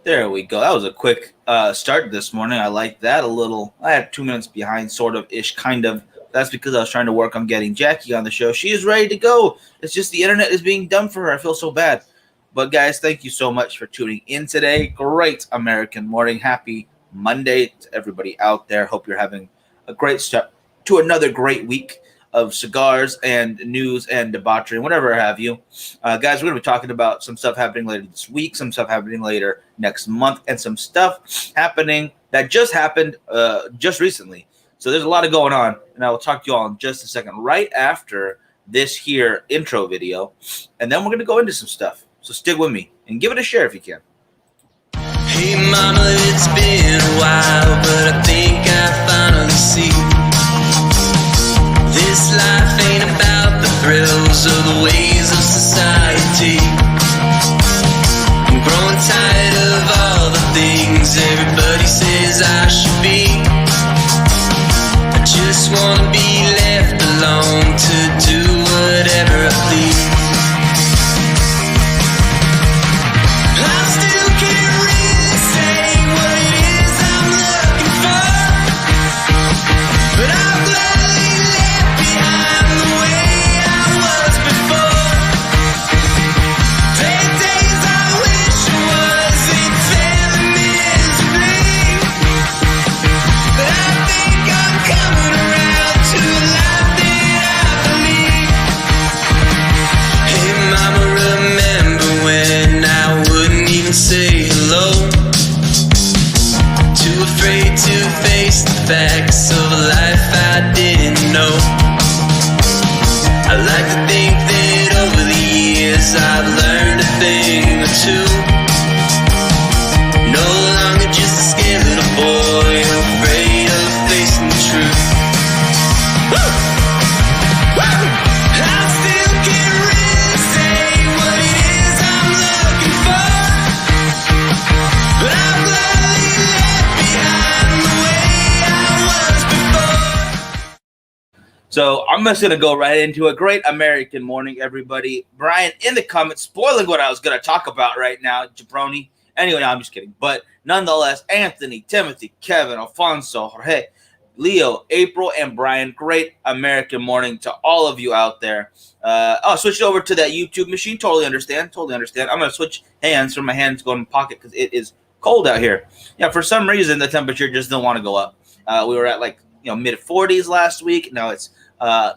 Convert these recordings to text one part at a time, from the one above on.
There we go. That was a quick start this morning. I like that a little. I had 2 minutes behind, sort of ish, kind of. That's because I was trying to work on getting Jackie on the show. She is ready to go. It's just the internet is being dumb for her. I feel so bad. But guys, thank you so much for tuning in today. Great American morning. Happy Monday to everybody out there. Hope you're having a great start to another great week of cigars and news and debauchery and whatever have you. Guys, we're going to be talking about some stuff happening later this week, some stuff happening later next month, and some stuff happening that just happened just recently. So there's a lot of going on, and I will talk to you all in just a second, right after this here intro video, and then we're going to go into some stuff. So stick with me and give it a share if you can. Hey mama, it's been a while, but I think I finally see this life ain't about the thrills or the ways of society. I'm growing tired of all the things everybody says I should be. I just wanna be left alone to do whatever I please. I still can't really say what it is I'm looking for, but I'm gladly left behind the way I was before. There are days I wish I wasn't failing miserably, but I think I'm coming around to a life that I believe. Hey mama, remember when I wouldn't even say hello? Too afraid to face the facts of a life I didn't know. I like to think that over the years I've learned a thing or two. No longer just a scared little boy afraid of facing the truth. Woo! Woo! I still can't really say what it is I'm looking for, but I'm gladly left behind the way I was before. So I'm just going to go right into a great American morning, everybody. Brian, in the comments, spoiling what I was going to talk about right now, jabroni. Anyway, no, I'm just kidding. But nonetheless, Anthony, Timothy, Kevin, Alfonso, Jorge, Leo, April, and Brian, great American morning to all of you out there. I'll switch over to that YouTube machine. Totally understand. I'm going to switch hands from my hands going in the pocket because it is cold out here. Yeah, for some reason, the temperature just don't want to go up. We were at mid 40s last week. Now it's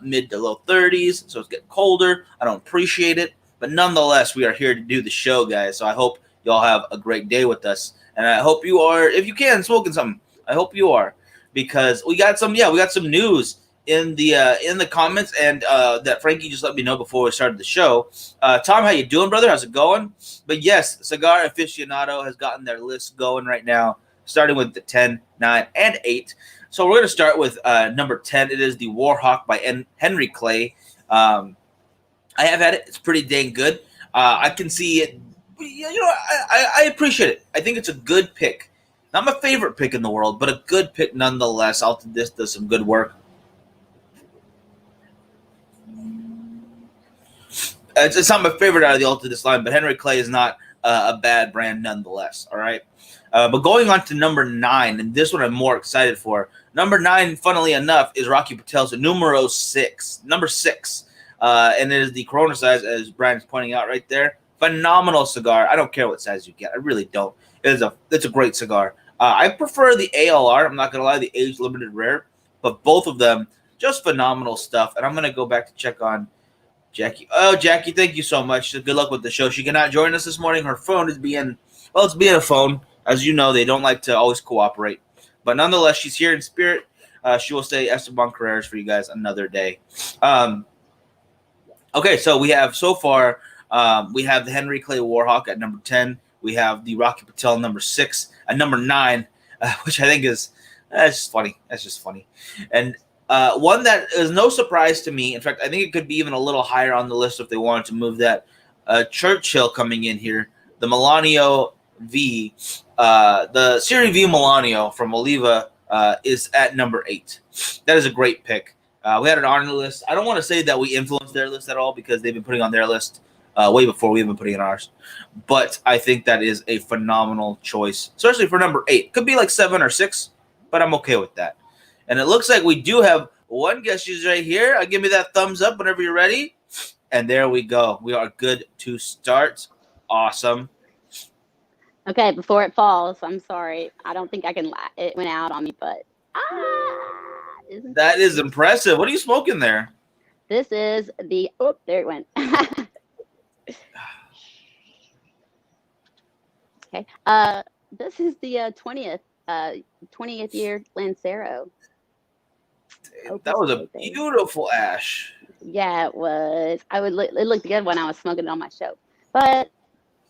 mid to low 30s, so it's getting colder. I don't appreciate it, but nonetheless, we are here to do the show, guys. So I hope you all have a great day with us, and I hope you are, if you can, smoking something. I hope you are, because we got some news in the comments, and that Frankie just let me know before we started the show. Tom, how you doing, brother? How's it going? But yes, Cigar Aficionado has gotten their list going right now, starting with the 10, 9, and 8. So we're going to start with number 10. It is the Warhawk by Henry Clay. I have had it. It's pretty dang good. I can see it. I appreciate it. I think it's a good pick. Not my favorite pick in the world, but a good pick nonetheless. This does some good work. It's not my favorite out of the Altadis line, but Henry Clay is not a bad brand nonetheless. All right. But going on to number 9, and this one I'm more excited for. Number 9, funnily enough, is Rocky Patel's number 6. And it is the Corona size, as Brian's pointing out right there. Phenomenal cigar. I don't care what size you get. I really don't. It's a great cigar. I prefer the ALR. I'm not going to lie, the age limited rare. But both of them, just phenomenal stuff. And I'm going to go back to check on Jackie. Oh, Jackie, thank you so much. Good luck with the show. She cannot join us this morning. Her phone is it's being a phone. As you know, they don't like to always cooperate. But nonetheless, she's here in spirit. She will say Esteban Carreras for you guys another day. Okay, so we have so far, we have the Henry Clay Warhawk at number 10. We have the Rocky Patel number 6 at number 9, which I think is that's just funny. And one that is no surprise to me. In fact, I think it could be even a little higher on the list if they wanted to move that. Churchill coming in here, the Melanio V, the Serie V Melanio from Oliva is at number 8. That is a great pick. We had it on the list. I don't want to say that we influenced their list at all because they've been putting on their list way before we even put in ours. But I think that is a phenomenal choice, especially for number 8. Could be like 7 or 6, but I'm okay with that. And it looks like we do have one guest who's right here. Give me that thumbs up whenever you're ready. And there we go. We are good to start. Awesome. Okay, before it falls, I'm sorry. I don't think I can. It went out on me, but that is impressive. What are you smoking there? This is the. Oh, there it went. Okay. This is the 20th year Lancero. That was a beautiful ash. Yeah, it was. It looked good when I was smoking it on my show, but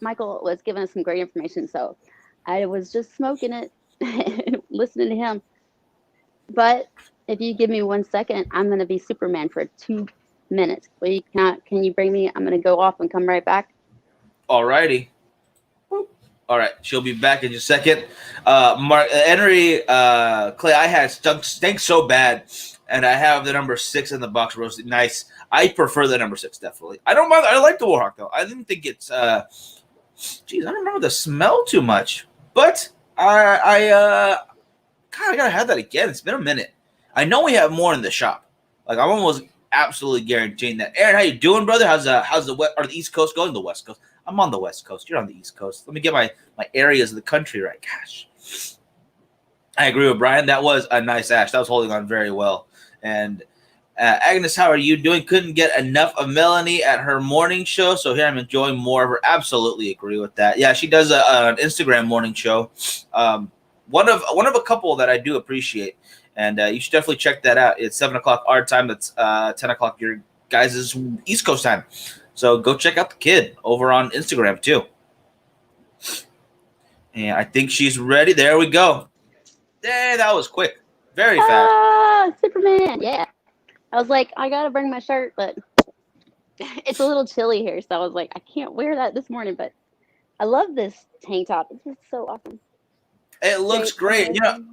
Michael was giving us some great information, so I was just smoking it, and listening to him. But if you give me 1 second, I'm gonna be Superman for 2 minutes. Can you bring me? I'm gonna go off and come right back. Alrighty. All right, she'll be back in just a second. Henry Clay, I had stank so bad, and I have the number 6 in the box roasted. Nice. I prefer the number 6, definitely. I don't mind. I like the Warhawk though. I didn't think it's. I don't remember the smell too much, but I gotta have that again. It's been a minute. I know we have more in the shop. Like I'm almost absolutely guaranteeing that. Aaron, how you doing, brother? How's the East Coast going? The West Coast. I'm on the West Coast. You're on the East Coast. Let me get my areas of the country right. Gosh. I agree with Brian. That was a nice ash. That was holding on very well. And Agnes, how are you doing? Couldn't get enough of Melanie at her morning show, so here I'm enjoying more of her. Absolutely agree with that. Yeah, she does an Instagram morning show. One of a couple that I do appreciate, and you should definitely check that out. It's 7 o'clock our time. That's 10 o'clock your guys' East Coast time. So go check out the kid over on Instagram too. And I think she's ready. There we go. There, that was quick. Very fast. Superman, yeah. I was like, I gotta bring my shirt, but it's a little chilly here, so I was like, I can't wear that this morning, but I love this tank top. It's just so awesome. It looks great. You know,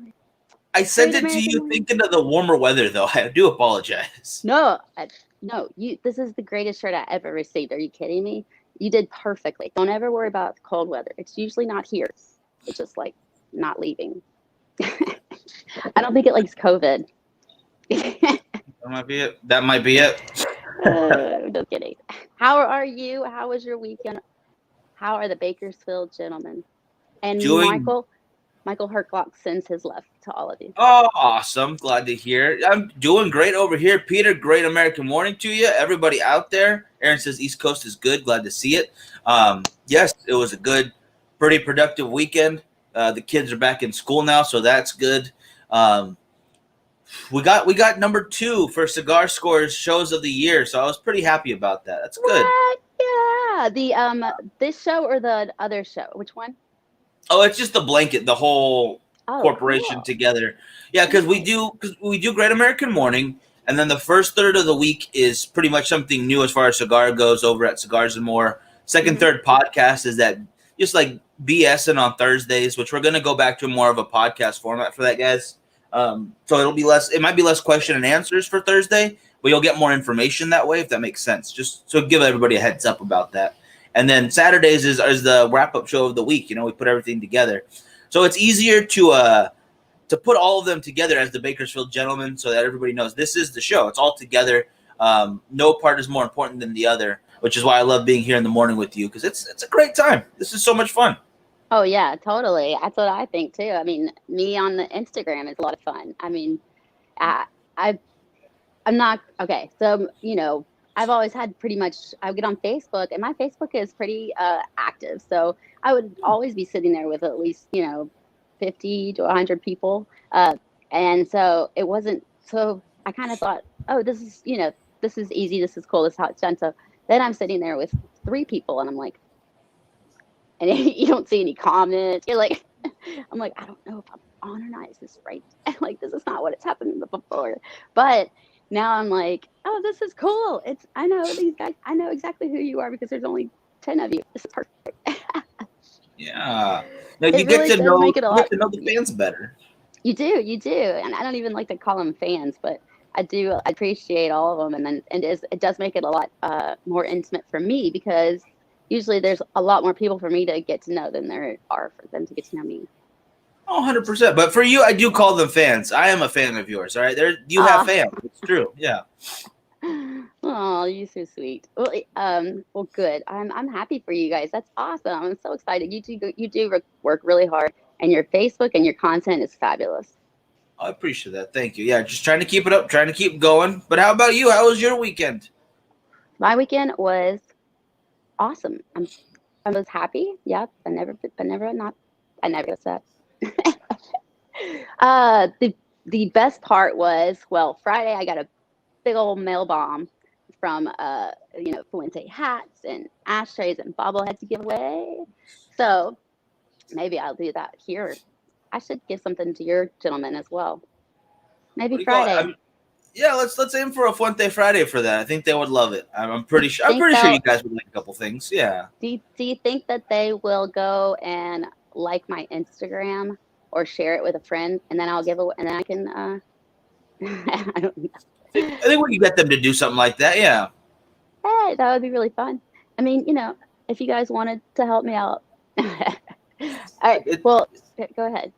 I sent it to you thinking of the warmer weather, though. I do apologize. No, this is the greatest shirt I ever received. Are you kidding me? You did perfectly. Don't ever worry about cold weather. It's usually not here. It's just like not leaving. I don't think it likes COVID. That might be it. Just kidding. How are you? How was your weekend? How are the Bakersfield gentlemen? And Michael Herklock sends his love to all of you. Oh, awesome. Glad to hear. I'm doing great over here. Peter, great American morning to you. Everybody out there. Aaron says East Coast is good. Glad to see it. Yes, it was a good, pretty productive weekend. The kids are back in school now, so that's good. We got number 2 for Cigar Scores shows of the year, so I was pretty happy about that. That's good. What? Yeah. The this show or the other show? Which one? Oh, it's just the blanket, the whole corporation cool. Together. Yeah, because we do Great American Morning, and then the first third of the week is pretty much something new as far as cigar goes over at Cigars and More. Second, third podcast is that just like BSing on Thursdays, which we're gonna go back to more of a podcast format for that, guys. So it might be less question and answers for Thursday, but you'll get more information that way, if that makes sense. Just so give everybody a heads up about that. And then Saturdays is the wrap-up show of the week. You know, we put everything together. So it's easier to put all of them together as the Bakersfield Gentlemen so that everybody knows this is the show. It's all together. No part is more important than the other, which is why I love being here in the morning with you, because it's a great time. This is so much fun. Oh, yeah, totally. That's what I think, too. I mean, me on the Instagram is a lot of fun. I mean, I'm not – okay, so, you know, I've always had pretty much – I get on Facebook, and my Facebook is pretty active. So I would always be sitting there with at least, 50 to 100 people. And so it wasn't – so I kind of thought, oh, this is easy. This is cool. This is how it's done. So then I'm sitting there with 3 people, and I'm like, and you don't see any comments. You're like, I'm like, I don't know if I'm on or not. Is this right? Like, this is not what it's happened before. But now I'm like, oh, this is cool. I know these guys. I know exactly who you are because there's only 10 of you. This is perfect. Yeah. No, you get to know the fans better. You do. And I don't even like to call them fans, but I do. I appreciate all of them, and then it does make it a lot more intimate for me because usually there's a lot more people for me to get to know than there are for them to get to know me. Oh, 100%. But for you, I do call them fans. I am a fan of yours. All right, you have fans. It's true. Yeah. Oh, you're so sweet. Well, good. I'm happy for you guys. That's awesome. I'm so excited. You do work really hard, and your Facebook and your content is fabulous. I appreciate that. Thank you. Yeah, just trying to keep it up, trying to keep going. But how about you? How was your weekend? My weekend was awesome. I was happy. Yep. I never upset. The best part was, well, Friday I got a big old mail bomb from Fuente hats and ashtrays and bobbleheads to give away. So maybe I'll do that here. I should give something to your gentleman as well. What do Maybe you call it? Friday. Yeah, let's aim for a Fuente Friday for that. I think they would love it. I'm pretty sure. I'm pretty sure you guys would like a couple things. Yeah. Do you think that they will go and like my Instagram or share it with a friend, and then I'll give away, and then I can I don't know. I think we can get them to do something like that. Yeah. Hey, that would be really fun. I mean, if you guys wanted to help me out. All right. Well, go ahead.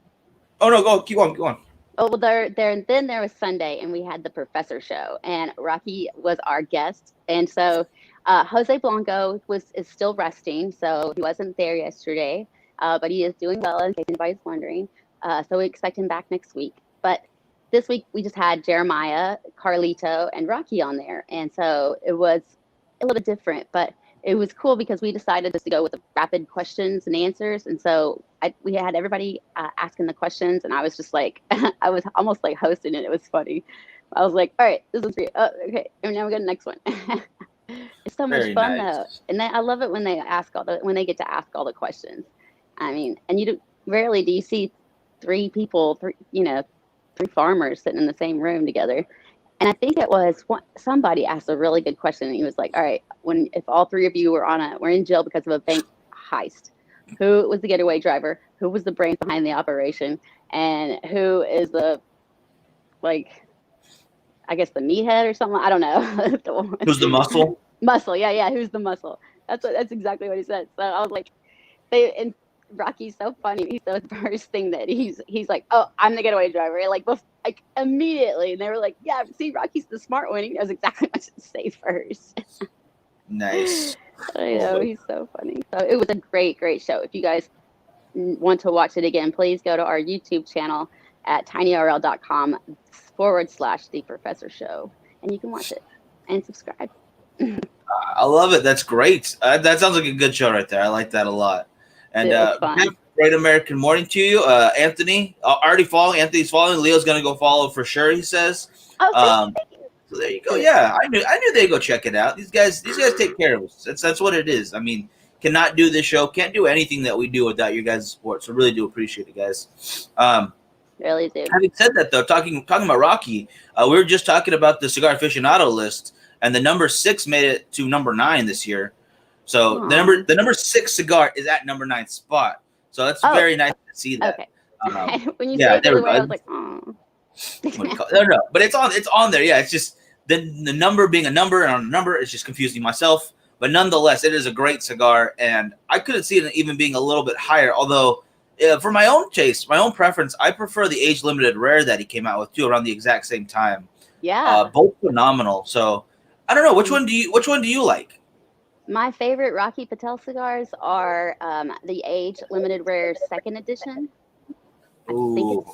Oh no, go keep on, keep on. Oh, well, then there was Sunday, and we had the Professor Show, and Rocky was our guest, and so Jose Blanco is still resting, so he wasn't there yesterday, but he is doing well, in case anybody's wondering. So we expect him back next week. But this week we just had Jeremiah, Carlito, and Rocky on there, and so it was a little bit different, but it was cool because we decided just to go with the rapid questions and answers, and so we had everybody asking the questions, and I was just like, I was almost like hosting it. It was funny. I was like, all right, this is great. Oh, okay, and now we got the next one. It's so much fun though, and I love it when they get to ask all the questions. I mean, and rarely do you see three farmers sitting in the same room together. And I think it was somebody asked a really good question. And he was like, all right, if all three of you were in jail because of a bank heist, who was the getaway driver? Who was the brains behind the operation? And who is the meathead or something? I don't know. Who's the muscle? Muscle, yeah. Who's the muscle? That's exactly what he said. So I was like, and Rocky's so funny. So the first thing that he's like, oh, I'm the getaway driver. Like immediately, and they were like, yeah, see, Rocky's the smart one. He knows exactly what to say first. Nice. I know, he's so funny. So it was a great show. If you guys want to watch it again, please go to our YouTube channel at tinyrl.com/The Professor Show, and you can watch it and subscribe. I love it. That's great. That sounds like a good show right there. I like that a lot. And great American morning to you, Anthony. Already following. Anthony's following. Leo's gonna go follow for sure. He says. Oh, so there you go. Yeah, I knew they'd go check it out. These guys take care of us. That's what it is. I mean, cannot do this show, can't do anything that we do without your guys' support. So really do appreciate it, guys. Really do. Having said that, though, talking about Rocky, we were just talking about the Cigar Aficionado list, and the number 6 made it to number 9 this year. So the number 6 cigar is at number 9 spot. So that's very nice to see that. Okay. When you said it, I was like, oh. No, but it's on there. Yeah, it's just the number being a number and on a number is just confusing myself. But nonetheless, it is a great cigar, and I couldn't see it even being a little bit higher. Although, for my own taste, my own preference, I prefer the age limited rare that he came out with too, around the exact same time. Yeah, both phenomenal. So I don't know which one do you like? My favorite Rocky Patel cigars are the age limited rare second edition. Ooh.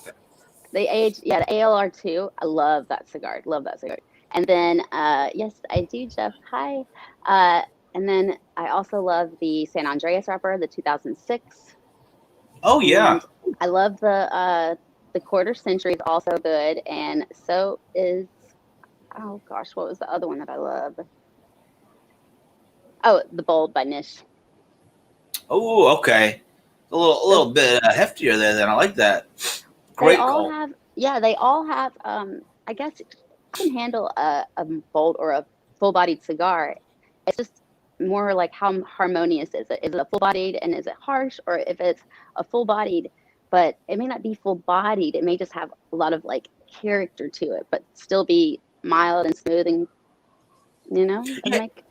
The ALR2. I love that cigar. And then, yes, I do, Jeff. Hi. And then I also love the San Andreas wrapper, the 2006. Oh yeah. And I love the quarter century is also good, and so is what was the other one that I love? Oh, the Bold by Nish. Oh, okay. A little bit heftier there. Then I like that. Great. They all have. I guess you can handle a bold or a full-bodied cigar. It's just more like how harmonious is it? Is it a full-bodied and is it harsh, or if it's a full-bodied, but it may not be full-bodied. It may just have a lot of like character to it, but still be mild and smooth, and like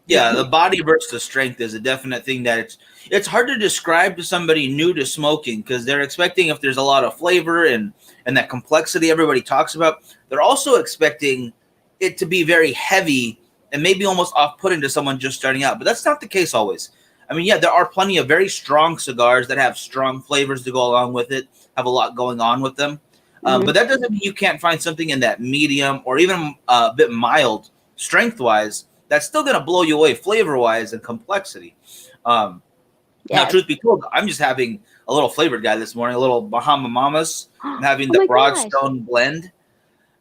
Yeah, the body versus the strength is a definite thing that it's hard to describe to somebody new to smoking because they're expecting if there's a lot of flavor and that complexity everybody talks about. They're also expecting it to be very heavy and maybe almost off-putting to someone just starting out, but that's not the case always. I mean, yeah, there are plenty of very strong cigars that have strong flavors to go along with it, have a lot going on with them. But that doesn't mean you can't find something in that medium or even a bit mild strength-wise that's still going to blow you away flavor-wise and complexity. Now, truth be told, I'm just having a little flavored guy this morning, a little Bahama Mamas. I'm having the Broadstone blend.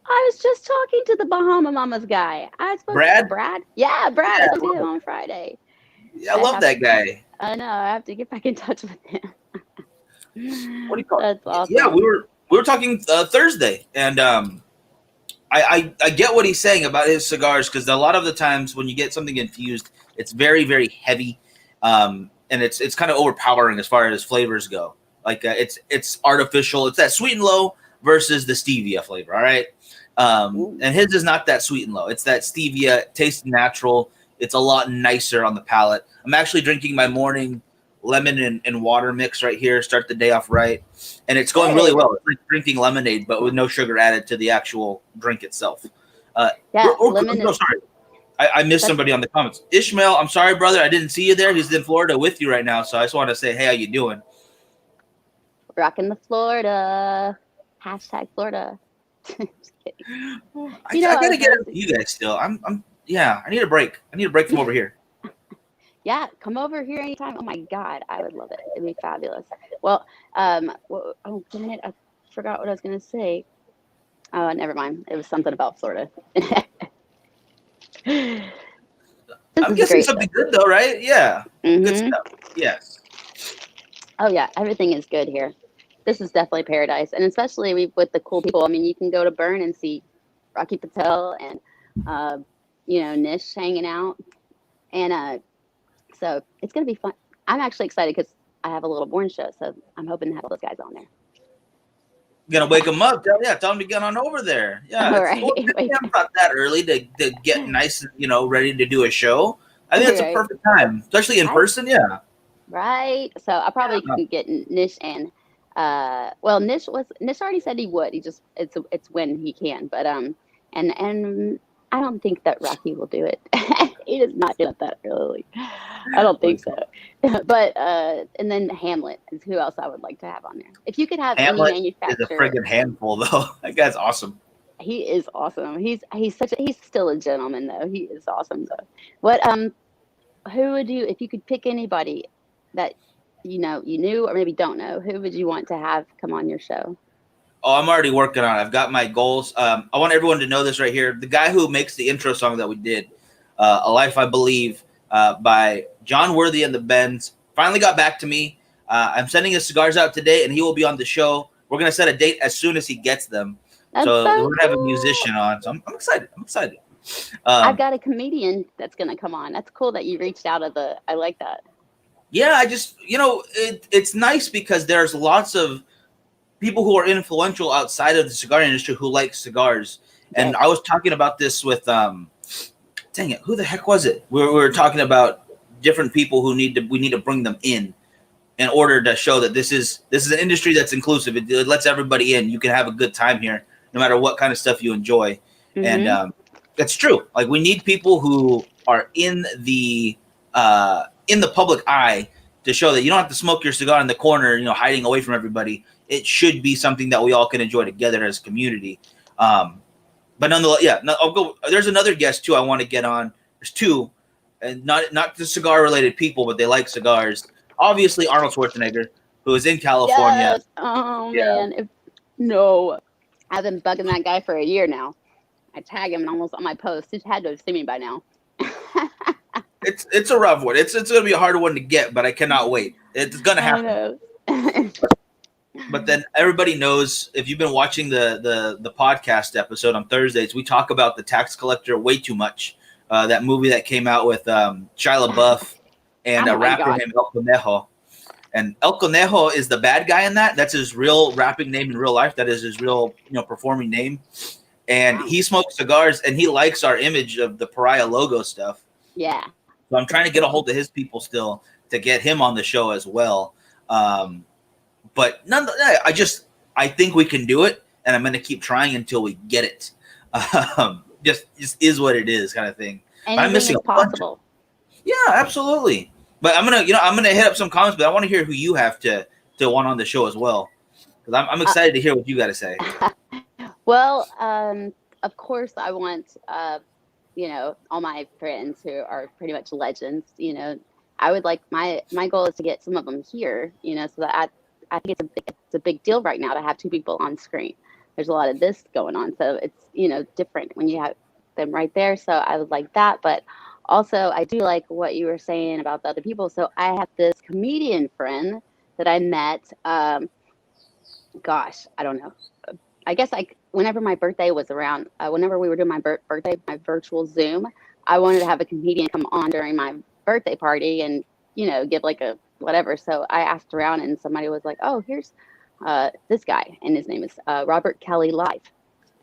I was just talking to the Bahama Mamas guy. I spoke to Brad. Yeah, Brad. I spoke to him on Friday. Yeah, I love that guy. I know. I have to get back in touch with him. What do you call it? That's awesome. Yeah, we were talking Thursday, and I get what he's saying about his cigars because a lot of the times when you get something infused, it's very, very heavy, and it's kind of overpowering as far as flavors go. Like it's artificial. It's that sweet and low versus the stevia flavor. All right, and his is not that sweet and low. It's that stevia, tastes natural. It's a lot nicer on the palate. I'm actually drinking my morning lemon and water mix right here. Start the day off right, and it's going really well. It's like drinking lemonade, but with no sugar added to the actual drink itself. Sorry, I missed somebody on the comments. Ishmael, I'm sorry, brother, I didn't see you there. He's in Florida with you right now, so I just want to say, hey, how you doing? Rocking the Florida. Hashtag Florida. Just kidding. I gotta get into you guys still. I need a break. I need a break from over here. Yeah, come over here anytime. Oh my God, I would love it. It'd be fabulous. Well, damn it, I forgot what I was gonna say. Oh, never mind. It was something about Florida. I'm guessing something good though, right? Yeah, good stuff. Yes. Oh yeah, everything is good here. This is definitely paradise, and especially with the cool people. I mean, you can go to Burn and see Rocky Patel and Nish hanging out, and so it's gonna be fun. I'm actually excited because I have a little Born show, so I'm hoping to have all those guys on there. You gotta wake them up. Tell them to get on over there. Yeah, all right. I'm not that early to get nice and ready to do a show. I think that's a perfect time, especially in person. Yeah. Right. So I probably could get Nish and Nish already said he would. He just it's when he can. But and I don't think that Rocky will do it. He does not do it that early. I don't think so. But and then Hamlet is who else I would like to have on there. If you could have Hamlet any manufacturer, is a friggin' handful though. That guy's awesome. He is awesome. He's still a gentleman though. He is awesome though. What who would you, if you could pick anybody that you knew or maybe don't know, who would you want to have come on your show? Oh, I'm already working on it. I've got my goals. I want everyone to know this right here. The guy who makes the intro song that we did, A Life I Believe, by John Worthy and the Bends, finally got back to me. I'm sending his cigars out today, and he will be on the show. We're going to set a date as soon as he gets them. So we're going to have a musician on. So I'm excited. I've got a comedian that's going to come on. That's cool that you reached out I like that. Yeah, I just, it's nice because there's lots of people who are influential outside of the cigar industry who like cigars. And I was talking about this with, dang it, who the heck was it? We were talking about different people who we need to bring them in order to show that this is an industry that's inclusive. It lets everybody in. You can have a good time here, no matter what kind of stuff you enjoy. Mm-hmm. And that's true. Like, we need people who are in the public eye to show that you don't have to smoke your cigar in the corner, hiding away from everybody. It should be something that we all can enjoy together as a community. But nonetheless, I'll go. There's another guest too I want to get on. There's two, and not the cigar related people, but they like cigars. Obviously, Arnold Schwarzenegger, who is in California. Yes. Oh man, I've been bugging that guy for a year now. I tag him almost on my post. He's had to have seen me by now. It's a rough one. It's going to be a hard one to get, but I cannot wait. It's going to happen. But then everybody knows, if you've been watching the podcast episode on Thursdays, we talk about The Tax Collector way too much. That movie that came out with Shia LaBeouf and a rapper named El Conejo. And El Conejo is the bad guy in that. That's his real rapping name in real life. That is his real performing name. and Wow. he smokes cigars, and he likes our image of the Pariah logo stuff. Yeah. So I'm trying to get a hold of his people still to get him on the show as well. But I think we can do it, and I'm going to keep trying until we get it. Just is what it is, kind of thing. Anything missing is a bunch. possible. Yeah, absolutely. But I'm gonna hit up some comments, but I want to hear who you have to want on the show as well, because I'm excited to hear what you got to say. Well, of course, I want all my friends who are pretty much legends. I would like my goal is to get some of them here. So that I think it's a big deal right now to have two people on screen. There's a lot of this going on, so it's different when you have them right there. So I would like that, but also I do like what you were saying about the other people. So I have this comedian friend that I met. Gosh, I don't know. I guess whenever my birthday was around, whenever we were doing my birthday, my virtual Zoom, I wanted to have a comedian come on during my birthday party and give like a whatever. So I asked around, and somebody was like, "Oh, here's this guy, and his name is Robert Kelly Live."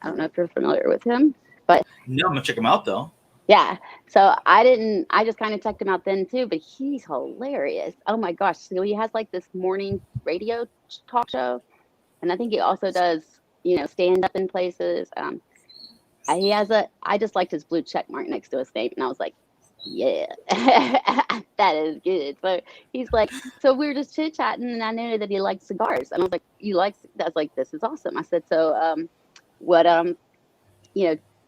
I don't know if you're familiar with him, but No, I'm gonna check him out though. yeah. So I just kind of checked him out then too, but he's hilarious. Oh my gosh. So he has like this morning radio talk show, and I think he also does stand up in places. I just liked his blue check mark next to his name, and I was like, yeah, that is good. So he's like, so we were just chit chatting, and I knew that he liked cigars, and I was like, you like? I was like, this is awesome. I said, so what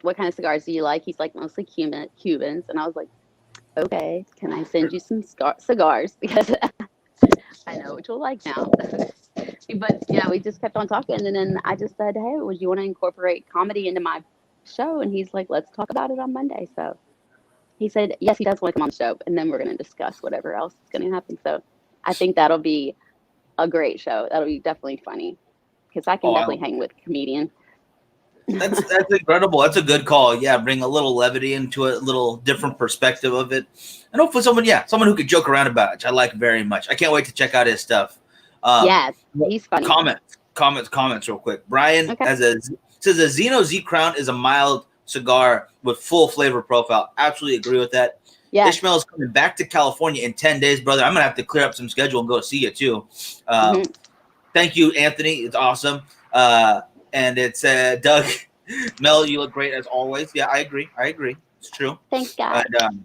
what kind of cigars do you like? He's like, mostly Cubans, and I was like, okay, can I send you some cigars, because I know what you'll like now. But we just kept on talking, and then I just said, hey, would you want to incorporate comedy into my show? And he's like, let's talk about it on Monday. So he said, yes, he does want to come on the show, and then we're going to discuss whatever else is going to happen. So I think that'll be a great show. That'll be definitely funny, because I can definitely hang with a comedian. That's incredible. That's a good call. Yeah, bring a little levity into it, a little different perspective of it, and hopefully someone who could joke around about it, which I like very much. I can't wait to check out his stuff. Yes, he's funny. Comments real quick. Brian says a Zeno Z Crown is a mild cigar with full flavor profile. Absolutely agree with that. Yeah. Ishmael is coming back to California in 10 days, brother. I'm gonna have to clear up some schedule and go see you too. Thank you, Anthony. It's awesome. And it's Doug, Mel, you look great as always. Yeah, I agree. It's true. Thanks, guys. And,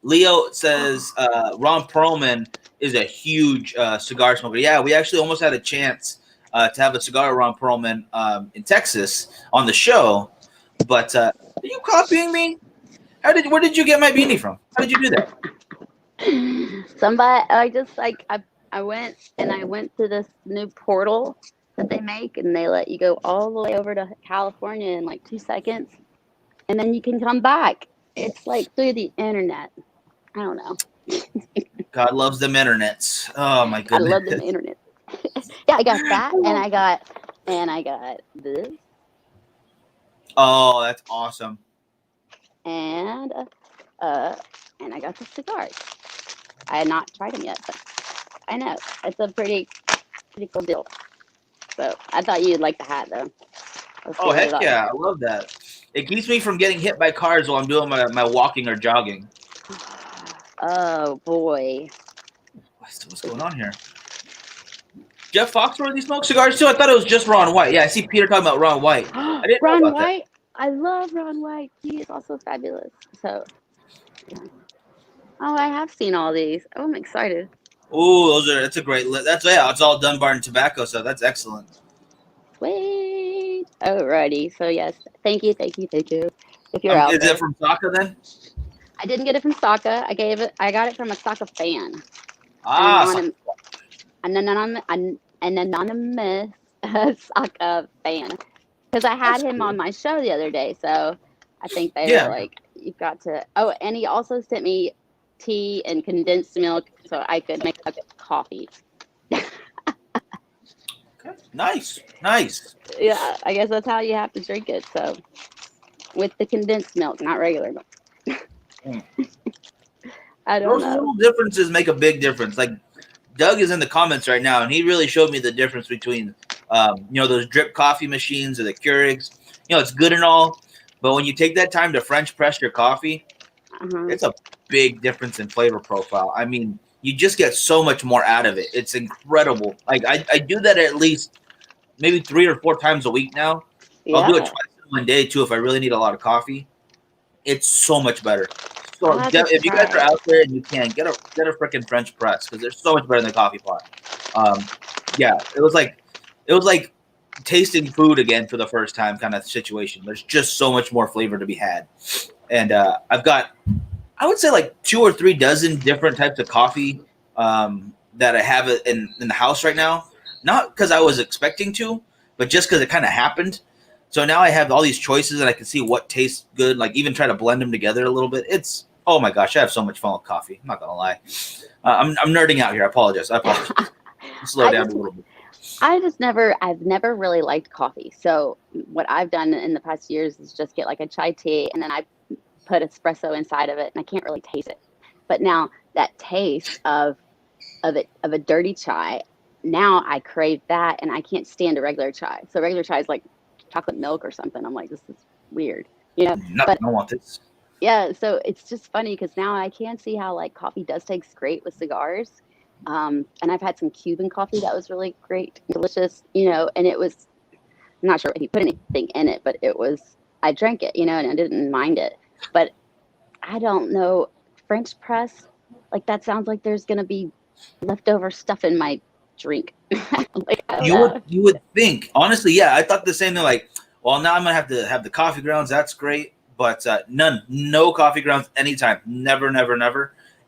Leo says Ron Perlman is a huge cigar smoker. Yeah, we actually almost had a chance to have a cigar Ron Perlman in Texas on the show. But are you copying me? Where did you get my beanie from? How did you do that? Somebody, I went to this new portal that they make, and they let you go all the way over to California in like 2 seconds, and then you can come back. It's like through the internet. I don't know. God loves them internets. Oh my goodness. I love them internet. Yeah, I got that, and I got this. Oh, that's awesome. And I got the cigars. I had not tried them yet, but I know it's a pretty cool deal. So I thought you'd like the hat, though. Oh, heck yeah. I love that. It keeps me from getting hit by cars while I'm doing my walking or jogging. Oh, boy. What's going on here? Jeff Foxworthy smoke cigars, too? I thought it was just Ron White. Yeah, I see Peter talking about Ron White. I didn't know about White? That. I love Ron White. He is also fabulous. So, yeah. Oh, I have seen all these. Oh, I'm excited. Oh, that's a great list. It's all Dunbar and tobacco stuff. That's excellent. Sweet. Alrighty. So yes, thank you. If you're out is there. it from Saka then? I didn't get it from Saka. I got it from a Saka fan. An anonymous Saka fan. Because I had him on my show the other day, so I think they were like, you've got to. Oh, and he also sent me tea and condensed milk so I could make a coffee. Okay. Nice. Yeah, I guess that's how you have to drink it. So with the condensed milk, not regular milk. I don't know. Those little differences make a big difference. Like Doug is in the comments right now, and he really showed me the difference between those drip coffee machines or the Keurigs. it's good and all, but when you take that time to French press your coffee, it's a big difference in flavor profile. I mean, you just get so much more out of it. It's incredible. Like I do that at least maybe 3 or 4 times a week now. I'll do it twice in one day too if I really need a lot of coffee. It's so much better. So if you guys are out there and you can get a freaking French press because they're so much better than the coffee pot. Yeah, it was like tasting food again for the first time kind of situation. There's just so much more flavor to be had, and I've got, I would say, like 2 or 3 dozen different types of coffee that I have in the house right now. Not because I was expecting to, but just because it kind of happened. So now I have all these choices and I can see what tastes good. Like even try to blend them together a little bit. It's, oh my gosh, I have so much fun with coffee. I'm not gonna lie. I'm nerding out here. I apologize. Slow down a little bit. I've never really liked coffee. So what I've done in the past years is just get like a chai tea and then I put espresso inside of it and I can't really taste it. But now that taste of a dirty chai, now I crave that and I can't stand a regular chai. So regular chai is like chocolate milk or something. I'm like, this is weird, But I don't want this. Yeah, so it's just funny because now I can see how like coffee does taste great with cigars. And I've had some Cuban coffee that was really great, delicious, and it was, I'm not sure if he put anything in it, but I drank it, and I didn't mind it. But I don't know, French press, like that sounds like there's going to be leftover stuff in my drink. Like, you would think, honestly, yeah, I thought the same thing. Like, well, now I'm gonna have to have the coffee grounds. That's great, but no coffee grounds anytime. Never.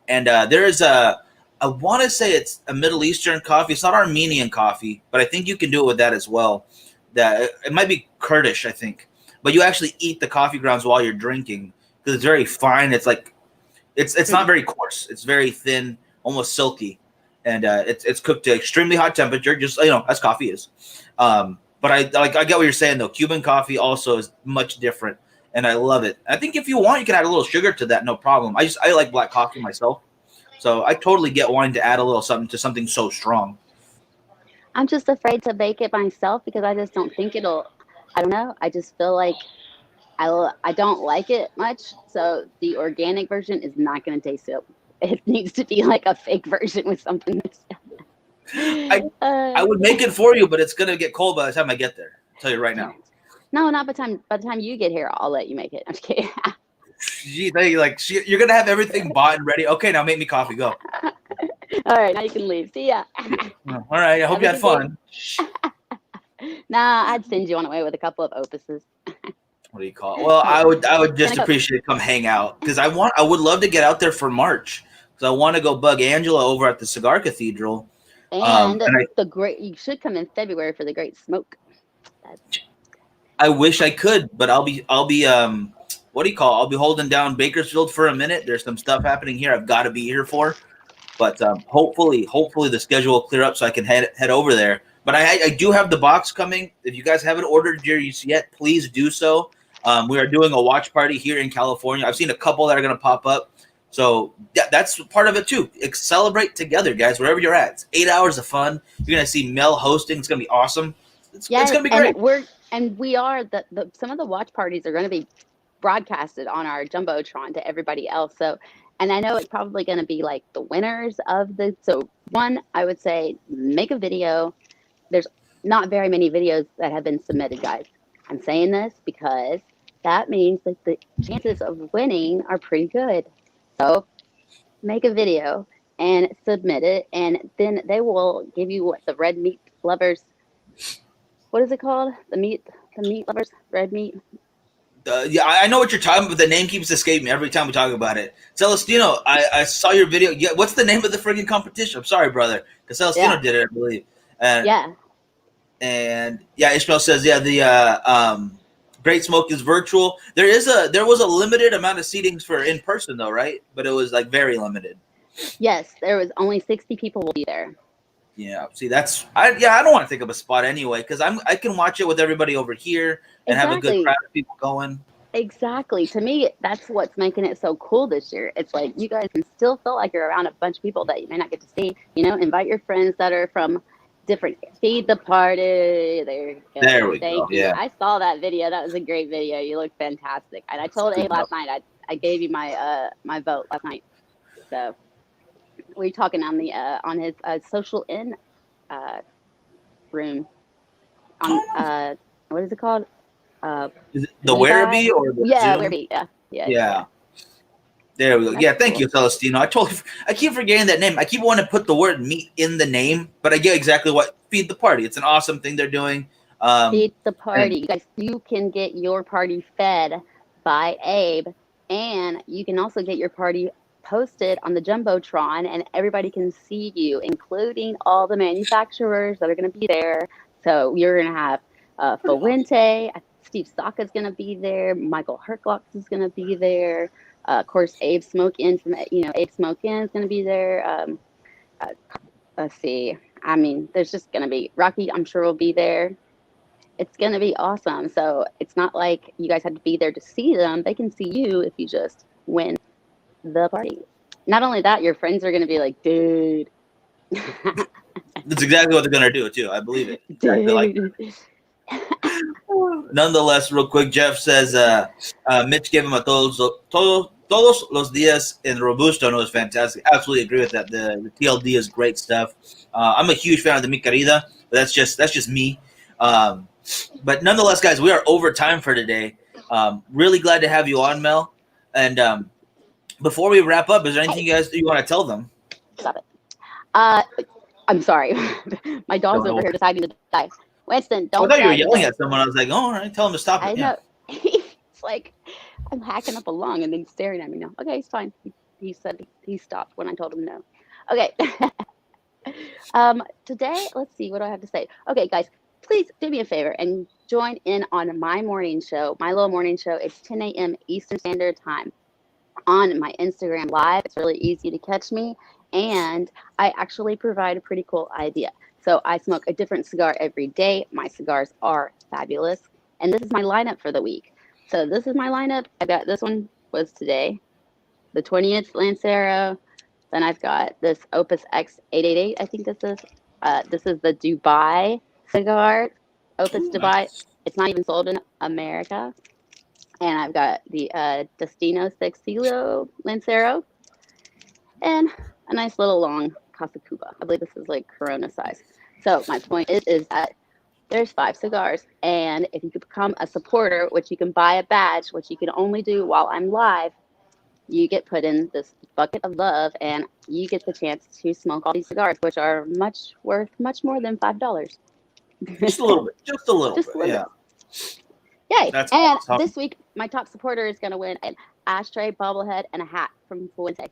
And there is I want to say it's a Middle Eastern coffee. It's not Armenian coffee, but I think you can do it with that as well. That it might be Kurdish, I think. But you actually eat the coffee grounds while you're drinking because it's very fine. It's like it's not very coarse. It's very thin, almost silky. And it's cooked to extremely hot temperature, just as coffee is. But I get what you're saying though. Cuban coffee also is much different, and I love it. I think if you want, you can add a little sugar to that, no problem. I like black coffee myself, so I totally get wanting to add a little something to something so strong. I'm just afraid to bake it myself because I just don't think it'll. I don't know. I just feel like I don't like it much. So the organic version is not going to taste so. It needs to be like a fake version with something. I would make it for you, but it's gonna get cold by the time I get there. I'll tell you right now. No, not by the time you get here. I'll let you make it. I'm just kidding. You're gonna have everything bought and ready. Okay, now make me coffee. Go. All right, now you can leave. See ya. All right. I hope you had fun. Nah, I'd send you on away with a couple of opuses. What do you call it? Well, I would just appreciate come hang out because I would love to get out there for March because I want to go bug Angela over at the Cigar Cathedral. And you should come in February for the Great Smoke. I wish I could, but I'll be what do you call it? I'll be holding down Bakersfield for a minute. There's some stuff happening here I've got to be here for, but hopefully the schedule will clear up so I can head over there. But I do have the box coming. If you guys haven't ordered yours yet, please do so. We are doing a watch party here in California. I've seen a couple that are going to pop up. So that's part of it too. Celebrate together, guys, wherever you're at. It's 8 hours of fun. You're going to see Mel hosting. It's going to be awesome. It's going to be great. Some of the watch parties are going to be broadcasted on our Jumbotron to everybody else. So, and I know it's probably going to be like the winners of so one, I would say make a video. There's not very many videos that have been submitted, guys. I'm saying this because that means that the chances of winning are pretty good. So make a video and submit it, and then they will give you what the Red Meat Lovers. What is it called? The meat lovers, red meat. Yeah, I know what you're talking about. The name keeps escaping me every time we talk about it. Celestino, I saw your video. Yeah, what's the name of the friggin' competition? I'm sorry, brother, because Celestino did it, I believe. And Ishmael says, the Great Smoke is virtual. There was a limited amount of seatings for in person though, right? But it was like very limited. Yes, there was only 60 people will be there. Yeah, see, I don't want to take up a spot anyway because I can watch it with everybody over here and have a good crowd of people going. Exactly. To me, that's what's making it so cool this year. It's like you guys can still feel like you're around a bunch of people that you may not get to see. Invite your friends that are from different. Feed the party. There you go. There we Thank go. you. Yeah. I saw that video. That was a great video. You look fantastic. And I told Good Abe last night. I gave you my my vote last night. So we were talking on his social in room on what is it called? Is it the Levi? Werribee or the Yeah, Zoom? Werribee. Yeah. Yeah. There we go. That's Yeah, thank cool. you, Celestino. I keep forgetting that name. I keep wanting to put the word meat in the name, but I get exactly what Feed the Party. It's an awesome thing they're doing. Feed the party. You guys, you can get your party fed by Abe, and you can also get your party posted on the Jumbotron, and everybody can see you, including all the manufacturers that are going to be there. So you're going to have Fuente, Steve Saka is going to be there, Michael Herklock is going to be there. Of course, Abe Smoke In from Abe Smoke In is going to be there. Let's see. I mean, there's just going to be Rocky. I'm sure will be there. It's going to be awesome. So it's not like you guys have to be there to see them. They can see you if you just win the party. Not only that, your friends are going to be like, dude. That's exactly what they're going to do, too. I believe it. Exactly like that. Nonetheless, real quick, Jeff says Mitch gave him a todos los días in Robusto, and it was fantastic. Absolutely agree with that. The TLD is great stuff. I'm a huge fan of the Mi Querida, but that's just me. But nonetheless, guys, we are over time for today. Really glad to have you on, Mel. And before we wrap up, is there anything you want to tell them? Stop it. I'm sorry. My dog's over here deciding to die. Winston, don't. I thought you were yelling at someone. I was like, oh, all right, tell him to stop it. I know. It's like I'm hacking up a lung and then staring at me now. Okay, he's fine. He said he stopped when I told him no. Okay. Today, let's see. What do I have to say? Okay, guys, please do me a favor and join in on my morning show, my little morning show. It's 10 a.m. Eastern Standard Time on my Instagram Live. It's really easy to catch me, and I actually provide a pretty cool idea. So I smoke a different cigar every day. My cigars are fabulous. And this is my lineup for the week. So this is my lineup. I got this one was today, the 20th Lancero. Then I've got this Opus X888. I think this is. This is the Dubai cigar, Opus Dubai. It's not even sold in America. And I've got the Destino Sexilo Lancero. And a nice little long Casa Cuba. I believe this is like Corona size. So my point is that there's 5 cigars, and if you could become a supporter, which you can buy a badge, which you can only do while I'm live, you get put in this bucket of love, and you get the chance to smoke all these cigars, which are worth much more than $5. Just a little bit. Just a little bit. Yeah. Yay! That's and awesome. This week, my top supporter is going to win an ashtray, bobblehead, and a hat from Fuente.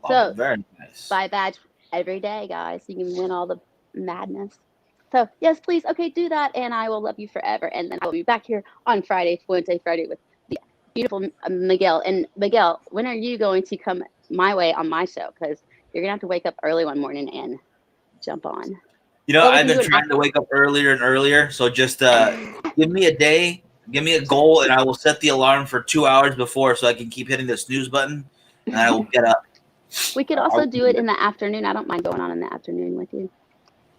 So, very nice. Buy a badge every day, guys. You can win all the madness. So, yes, please. Okay, do that, and I will love you forever. And then I will be back here on Friday, Fuente Friday, with the beautiful Miguel. And Miguel, when are you going to come my way on my show? Because you're going to have to wake up early one morning and jump on. You know, I've been trying to wake up earlier and earlier. So just give me a day, give me a goal, and I will set the alarm for 2 hours before so I can keep hitting the snooze button, and I will get up. We could also do it in the afternoon. I don't mind going on in the afternoon with you.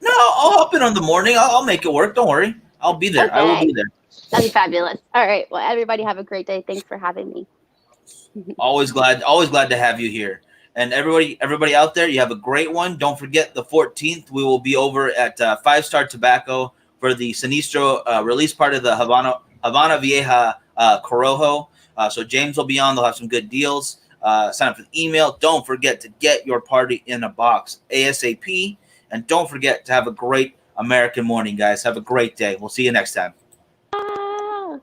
No, I'll hop in on the morning. I'll make it work. Don't worry. I'll be there. Okay. I will be there. That'd be fabulous. All right. Well, everybody have a great day. Thanks for having me. Always glad to have you here. And everybody out there, you have a great one. Don't forget the 14th, we will be over at 5 Star Tobacco for the Sinistro release part of the Havana Vieja Corojo. So James will be on. They'll have some good deals. Sign up for the email. Don't forget to get your party in a box ASAP. And don't forget to have a great American morning, guys. Have a great day. We'll see you next time. Bye.